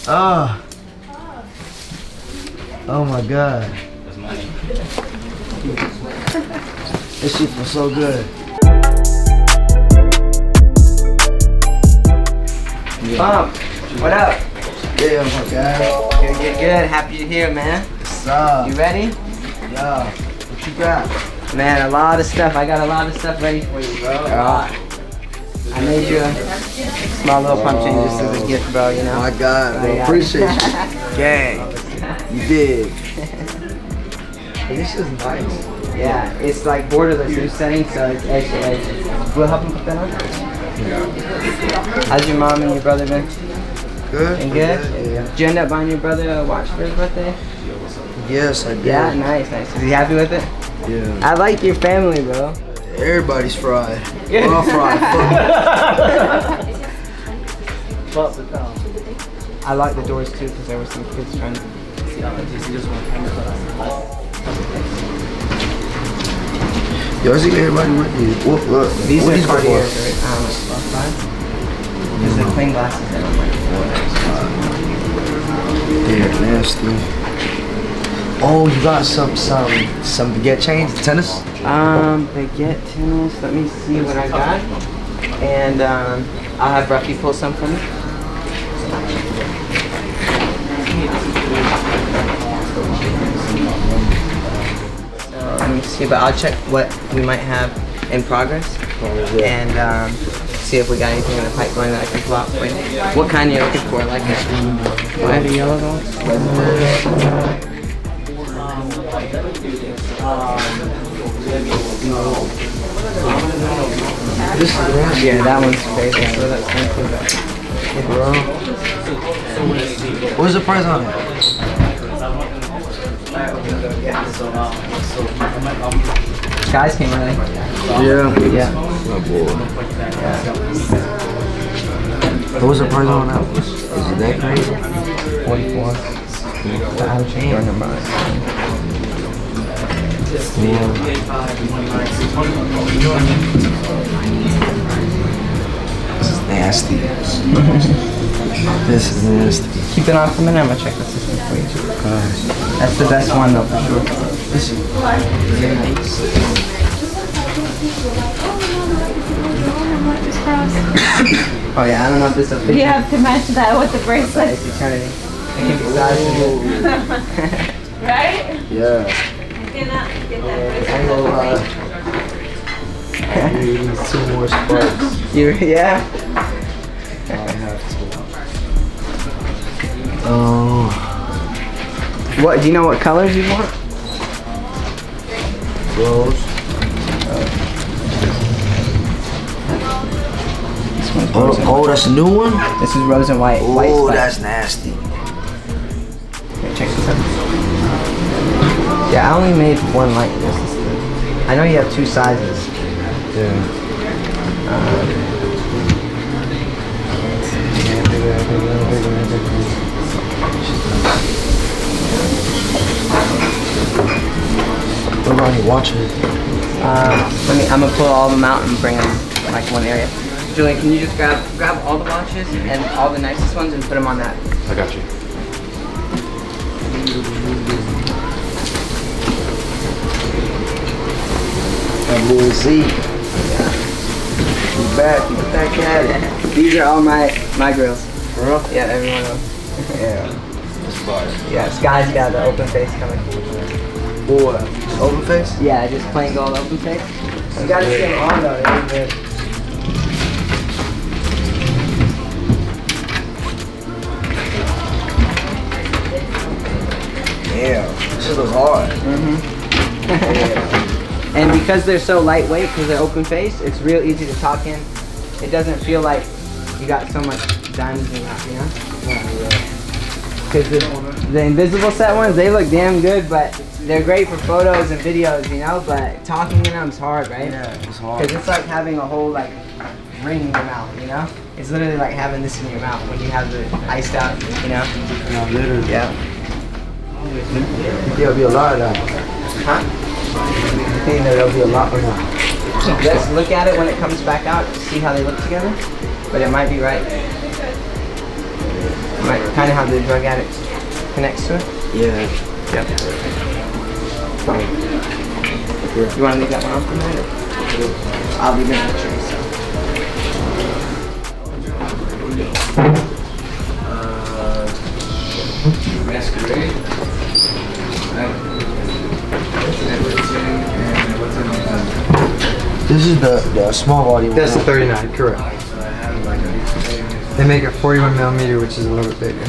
Oh. Oh my God. This shit feels so good. Bump, what up? Yeah, my guy. Good. Happy you're here, man. What's up? You ready? Yeah. What you got? Man, a lot of stuff. I got a lot of stuff ready for you, bro. A lot. I made you a small little pump change just as a gift, bro, you know? Oh my God, bro. Appreciate you. Gang. You did. Hey, this is nice. Yeah, it's like borderless new setting, so it's edge to edge. We'll help him put that on. How's your mom and your brother been? Good. And good? Yeah. Did you end up buying your brother a watch for his birthday? Yes, I did. Yeah, nice. Is he happy with it? Yeah. I like your family, bro. Everybody's fried. We're all fried. Fuck. I like the doors too because there were some kids trying to see all of these. Yo, I see everybody with you. Look. These what are these Cartiers, for? right? Because they're plain glasses that I'm like, Yeah, nasty. Oh, you got some baguette chains, tennis? baguette tennis. Let me see what I got. And I'll have Ruffy pull some for me. Let me see, but I'll check what we might have in progress and see if we got anything in the pipeline that I can pull out for you. What kind you're looking for? Like a red or yellow though? This is nasty. Yeah, that one's crazy. So that's expensive. Bro. What's the price on it? Guys came early. Yeah. Yeah. Oh boy. What was the price on that? Is it that crazy? 44. But I'll check your number. This is nasty. This is nasty. Keep it on for a minute. I'm gonna check the system for you. That's the best one though, for sure. This is Oh yeah, I don't know if this is a You have to match that with the bracelet. It's eternity. It can be sizable. Right? yeah. Cannot get that I need 2 more sparks. Yeah. I have to. Oh. What? Do you know what colors you want? Rose. Oh, that's a new one? This is rose and white. Oh, White that's nasty. Okay, check this out. Yeah, I only made one like this. I know you have 2 sizes. Yeah. What about any watches? I'm gonna pull all of them out and bring them like one area. Julian, can you just grab all the watches and all the nicest ones and put them on that? I got you. And Louis Z. You back at it. These are all my grills. For real? Yeah, every one of them. Yeah. That's fire. Yeah, Sky's got the open face coming. Boy, open face? Yeah, just plain gold open face. You gotta see them on though, they're good. Yeah, this shit looks hard. And because they're so lightweight, because they're open face, it's real easy to talk in. It doesn't feel like you got so much diamonds in that, you know? Because the invisible set ones, they look damn good, but they're great for photos and videos, you know? But talking in them's hard, right? Yeah, it's hard. Because it's like having a whole like ring in your mouth, you know? It's literally like having this in your mouth when you have the iced out, you know? No, literally. Yeah. There'll be a lot of that. Huh? I think there'll be a lot of that. Let's look at it when it comes back out, see how they look together. But it might be right. Might kind kind of how the drug addict connects to it. Yeah. Yep. You want to leave that one on for a minute? I'll leave it in the tree. Masquerade. This is the small body one. That's the 39, correct. They make a 41mm, which is a little bit bigger.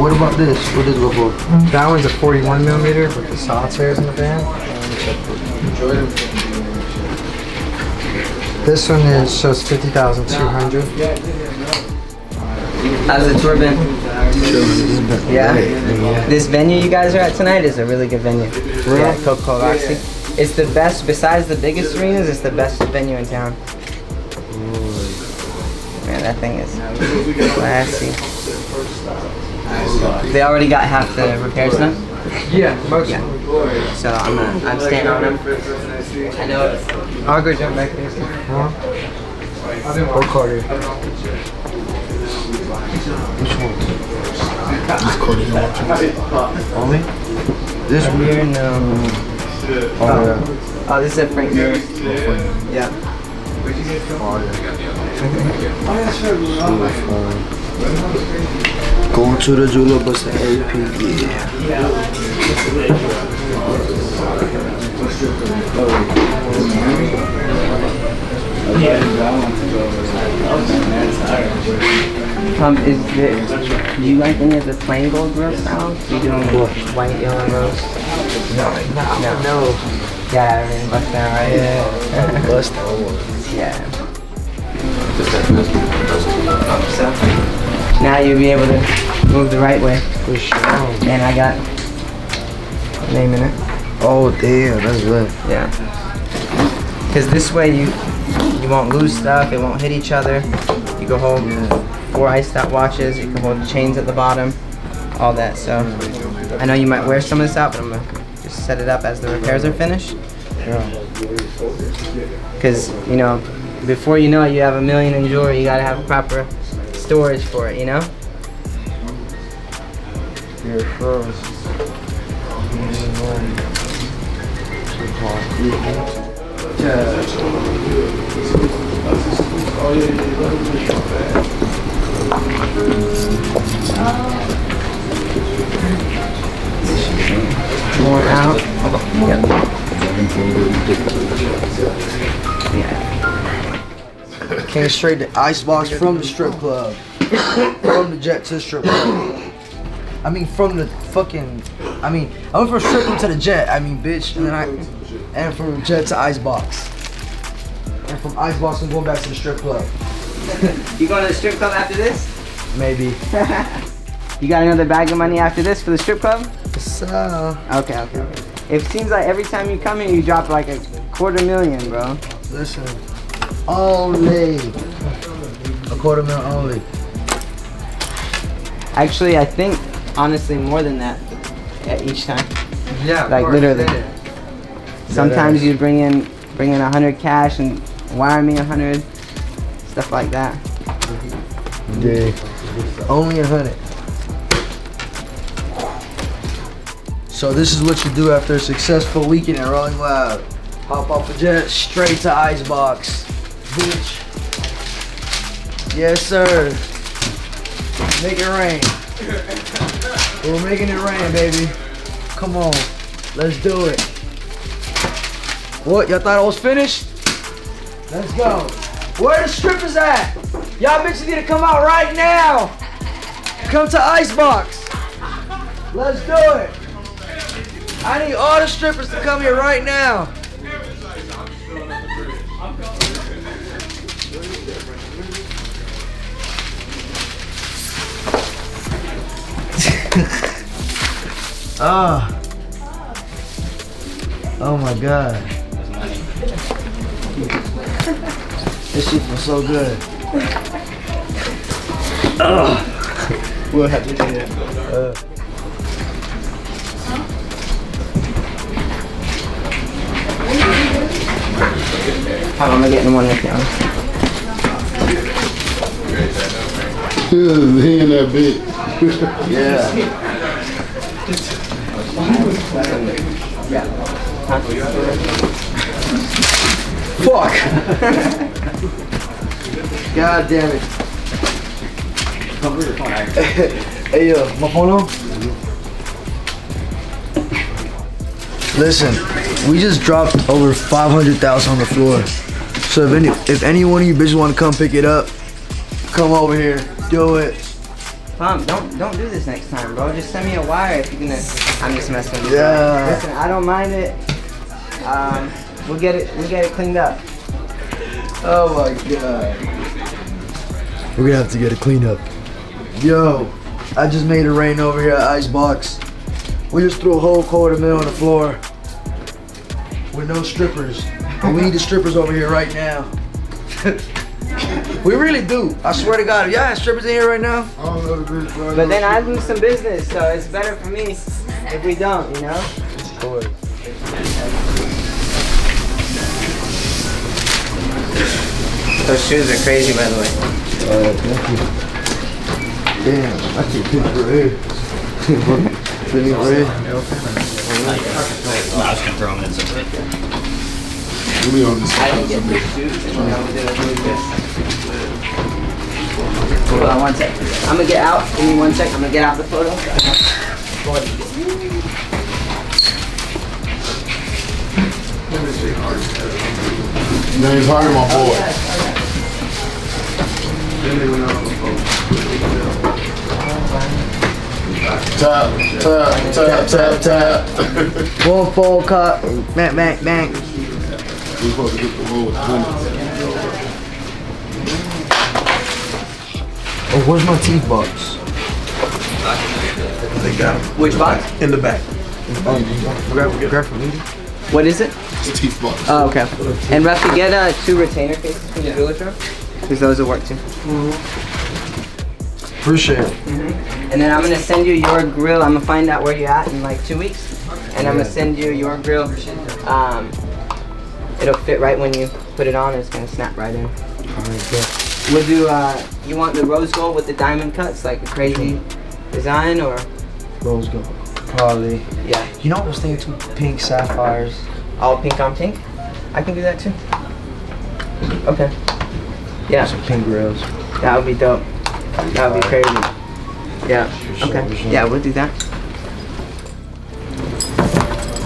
What about this? What does it look for? That one's a 41mm with the solitairs in the band. This one shows 50,200. How's the tour been? Yeah. This venue you guys are at tonight is a really good venue. Yeah, Coca-Cola Roxy. It's the best, besides the biggest arenas, it's the best venue in town. Man, that thing is classy. They already got half the repairs done? Yeah, most. Yeah. So I'm staying on them. I know. I'll go jump back there. What car are you? Which one? This car you want to Only? This one? Here, no. Oh, this is a Frank Muir. Yeah. Going to the jeweler, bust the AP, yeah. Do you like any of the plain gold rose styles? You doing white, yellow, and rose? No. Yeah, everything bust down, right? Yeah. Bust down. Yeah. So now you'll be able to move the right way. For sure. And I got a name in it. Oh damn, that's good. Yeah. Because this way you won't lose stuff, it won't hit each other. You can hold 4 iced out watches, you can hold the chains at the bottom, all that. So I know you might wear some of this out, but I'm gonna just set it up as the repairs are finished. Because, you know, before you know it, you have $1 million in jewelry, you gotta have proper storage for it, you know? You're froze. More out. Yep. Yeah. Came straight to ICEBOX from the strip club. From the jet to the strip club. I mean, from the fucking. I went from strip club to the jet. Bitch, and from the jet to ICEBOX. And from ICEBOX, I'm going back to the strip club. You going to the strip club after this? Maybe. You got another bag of money after this for the strip club? So. Okay. It seems like every time you come here, you drop like $250,000, bro. Listen. Only. $250,000 only. Actually, I think, honestly, more than that at each time. Yeah, Like literally. Sometimes you bring in 100 cash and wire me 100, stuff like that. Yeah. Only 100. So this is what you do after a successful weekend at Rolling Loud. Hop off a jet, straight to ICEBOX. Bitch. Yes, sir. Make it rain. We're making it rain, baby. Come on. Let's do it. What? Y'all thought I was finished? Let's go. Where the strippers at? Y'all bitches need to come out right now. Come to ICEBOX. Let's do it. I need all the strippers to come here right now. Oh my god. This shit feels so good. We'll have to do that. I'm gonna get in one with you. He in that bit. Yeah. Fuck. God damn it. Hey yo, my phone on? Listen, we just dropped over 500,000 on the floor. So if any one of you bitches want to come pick it up, come over here, do it. Pump, don't do this next time, bro. Just send me a wire if you're gonna. I'm just messing with you. Yeah. Listen, I don't mind it. We'll get it cleaned up. Oh my god. We're gonna have to get it cleaned up. Yo, I just made it rain over here at ICEBOX. We just threw a whole $250,000 on the floor with no strippers. And we need the strippers over here right now. We really do. I swear to God. If y'all have strippers in here right now? I don't know the bitch, bro. But then I lose some business, so it's better for me if we don't, you know? Of course. Those shoes are crazy, by the way. Thank you. Damn, I can't pick for it. Feeling red. I was gonna throw them in something. Let me on this. I didn't get big shoes, and then I was doing this. Hold on one sec. I'm gonna get out. Give me 1 sec. I'm gonna get out the photo. Name's Hardy, my boy. Tap, tap, tap, tap, tap. One phone call. Bang, bang, bang. We supposed to get the roll with the Oh, where's my teeth box? They got them Which box? in the back. Grab from me. What is it? teeth box. Oh, okay. And Ruff, you get 2 retainer cases from the jeweler shop? Because those will work too. Appreciate it. And then I'm gonna send you your grill. I'm gonna find out where you're at in like 2 weeks. And I'm gonna send you your grill. It'll fit right when you put it on. It's gonna snap right in. We'll do, you want the rose gold with the diamond cuts, like a crazy design, or? Rose gold. Probably. Yeah. You know what I was thinking too? Pink sapphires. All pink on pink? I can do that too. Okay. Yeah, Some pink grills. that would be dope. That would be crazy. Yeah. Okay. Yeah, we'll do that.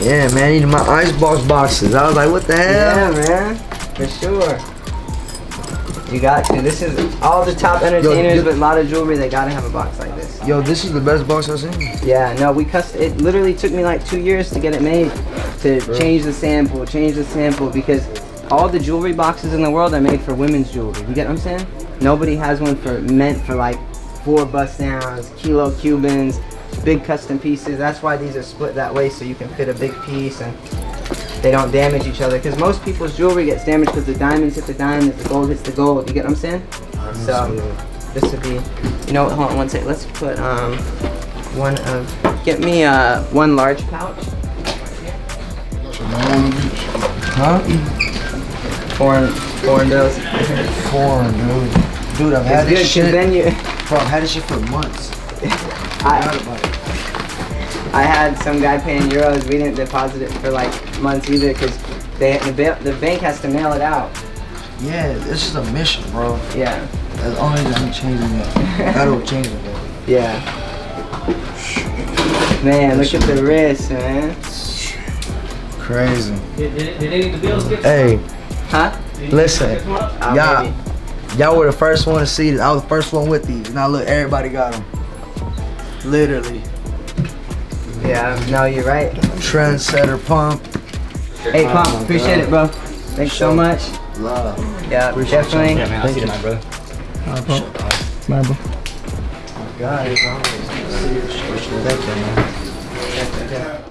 Yeah, man, I needed my ICEBOX boxes. I was like, what the hell? Yeah, man. For sure. You got to. This is all the top entertainers with a lot of jewelry. They gotta have a box like this. Yo, this is the best box I've seen. Yeah. No, it literally took me like 2 years to get it made, to change the sample, because all the jewelry boxes in the world are made for women's jewelry. You get what I'm saying? Nobody has one meant for like 4 bust downs, kilo Cubans, big custom pieces. That's why these are split that way, so you can fit a big piece and they don't damage each other. Because most people's jewelry gets damaged because the diamonds hit the diamond, the gold hits the gold. You get what I'm saying? So this would be, you know what? Hold on one second. Let's put get me 1 large pouch. Huh? Foreign bills. Foreign, dude. Dude, I've had this shit. Then Bro, I've had this shit for months. I had some guy paying euros. We didn't deposit it for like months either because the bank has to mail it out. Yeah, this is a mission, bro. Yeah. As long as I'm changing it. That'll change it, bro. Yeah. Man, look at the wrist, man. Crazy. Did any of the bills get Hey, Huh? listen. Y'all, Maybe. y'all were the first one to see this. I was the first one with these. Now look, everybody got them. Literally. Yeah, no, you're right. Trendsetter pump. Hey, Pump, appreciate it, bro. Thanks so much. Love. Yeah, definitely. Yeah, man, I'll see you tonight, brother. Bye, bro. Guys, I'm serious. Thank you, man.